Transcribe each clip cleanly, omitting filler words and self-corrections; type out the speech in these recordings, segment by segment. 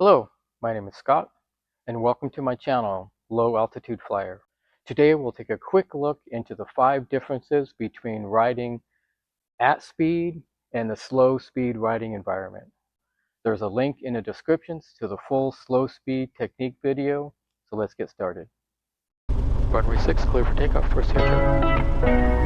Hello, my name is Scott, and welcome to my channel, Low Altitude Flyer. Today we'll take a quick look into the 5 differences between riding at speed and the slow speed riding environment. There's a link in the descriptions to the full slow speed technique video, so let's get started. Runway 6, clear for takeoff, first turn.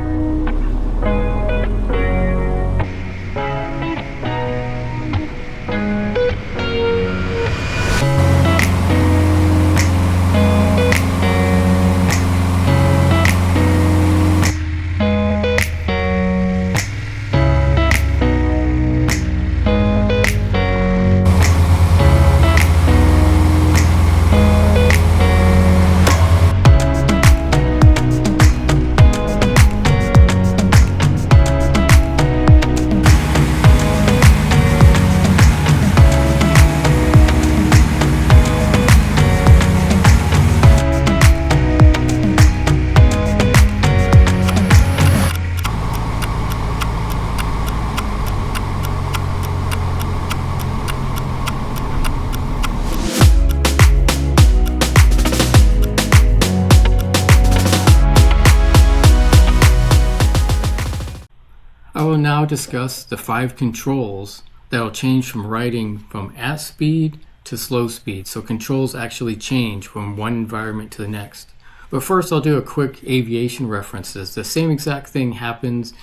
I will now discuss the 5 controls that will change from riding from at speed to slow speed. So controls actually change from one environment to the next. But first I'll do a quick aviation references. The same exact thing happens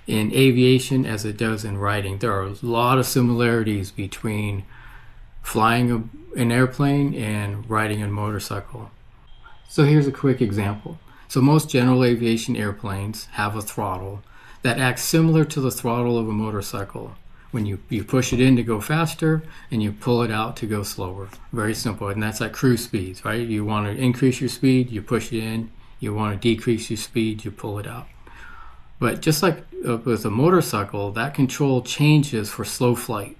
in aviation as it does in riding. There are a lot of similarities between flying an airplane and riding a motorcycle. So here's a quick example. So most general aviation airplanes have a throttle that acts similar to the throttle of a motorcycle. When you push it in to go faster and you pull it out to go slower. Very simple, and that's at cruise speeds, right? You want to increase your speed, you push it in. You want to decrease your speed, you pull it out. But just like with a motorcycle, that control changes for slow flight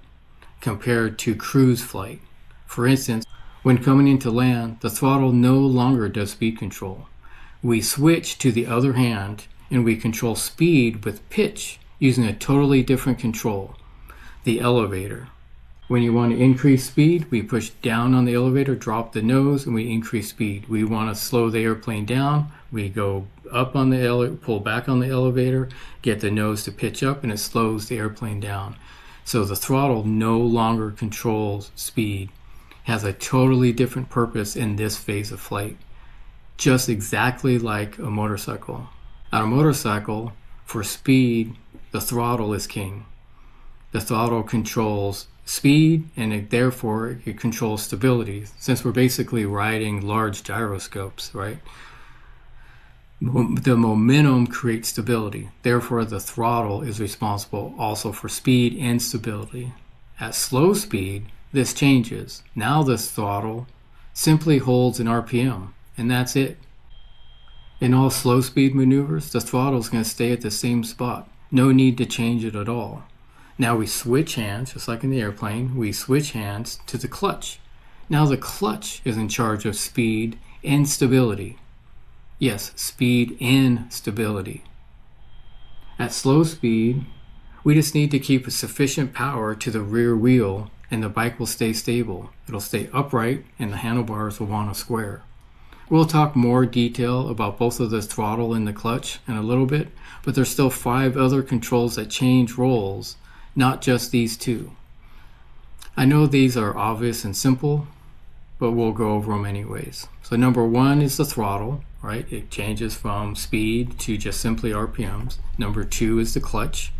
compared to cruise flight. For instance, when coming into land, the throttle no longer does speed control. We switch to the other hand and we control speed with pitch using a totally different control, the elevator. When you want to increase speed, we push down on the elevator, drop the nose, and we increase speed. We want to slow the airplane down, we go up on the elevator, pull back on the elevator, get the nose to pitch up, and it slows the airplane down. So the throttle no longer controls speed, has a totally different purpose in this phase of flight, just exactly like a motorcycle. On a motorcycle, for speed, the throttle is king. The throttle controls speed and therefore it controls stability, since we're basically riding large gyroscopes, right? The momentum creates stability. Therefore, the throttle is responsible also for speed and stability. At slow speed, this changes. Now this throttle simply holds an RPM, and that's it. In all slow speed maneuvers, the throttle is going to stay at the same spot. No need to change it at all. Now we switch hands, just like in the airplane, we switch hands to the clutch. Now the clutch is in charge of speed and stability. Yes, speed and stability. At slow speed, we just need to keep a sufficient power to the rear wheel and the bike will stay stable. It'll stay upright and the handlebars will want to square. We'll talk more detail about both of the throttle and the clutch in a little bit, but there's still 5 other controls that change roles, not just these 2. I know these are obvious and simple, but we'll go over them anyways. So number 1 is the throttle, right? It changes from speed to just simply RPMs. Number 2 is the clutch.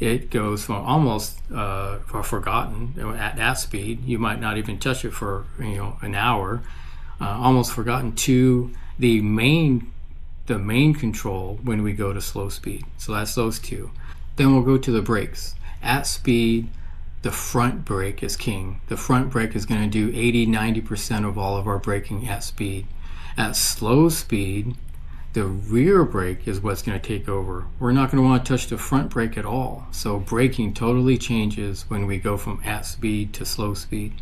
It goes from almost forgotten at speed. You might not even touch it for an hour. Almost forgotten to the main control when we go to slow speed. So that's those 2. Then we'll go to the brakes. At speed, the front brake is king. The front brake is going to do 80-90% of all of our braking at speed. At slow speed, the rear brake is what's going to take over. We're not going to want to touch the front brake at all. So braking totally changes when we go from at speed to slow speed.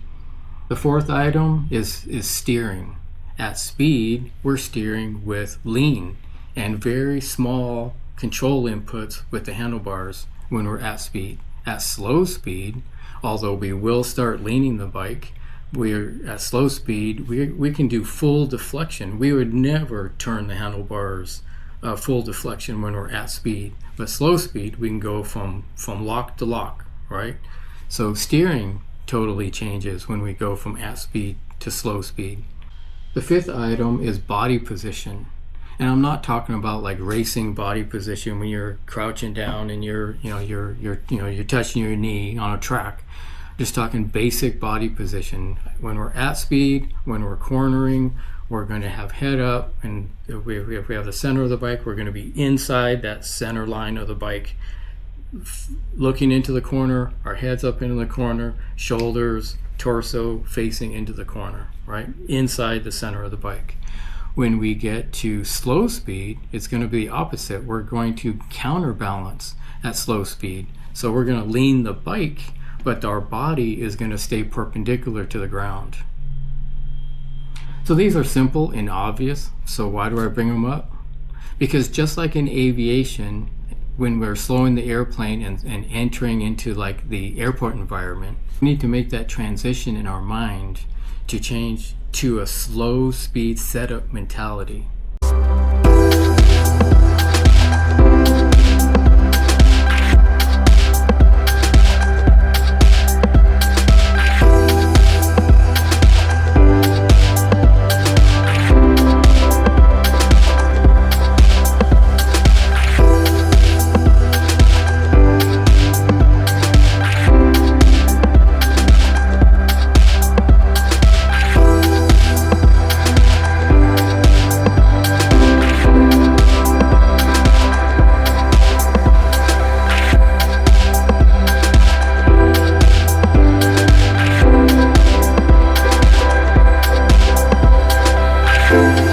The 4th item is steering. At speed, we're steering with lean and very small control inputs with the handlebars when we're at speed. At slow speed, although we will start leaning the bike, We're at slow speed, we can do full deflection. We would never turn the handlebars full deflection when we're at speed. But slow speed, we can go from lock to lock, right? So steering totally changes when we go from at speed to slow speed. The fifth item is body position. And I'm not talking about like racing body position when you're crouching down and you're touching your knee on a track. Just talking basic body position. When we're at speed, when we're cornering, we're going to have head up, and if we have the center of the bike, we're going to be inside that center line of the bike, looking into the corner, our heads up into the corner, shoulders, torso facing into the corner, right? Inside the center of the bike. When we get to slow speed, it's going to be the opposite. We're going to counterbalance at slow speed. So we're going to lean the bike, but our body is going to stay perpendicular to the ground. So these are simple and obvious. So why do I bring them up? Because just like in aviation, when we're slowing the airplane and entering into like the airport environment, we need to make that transition in our mind to change to a slow speed setup mentality. you.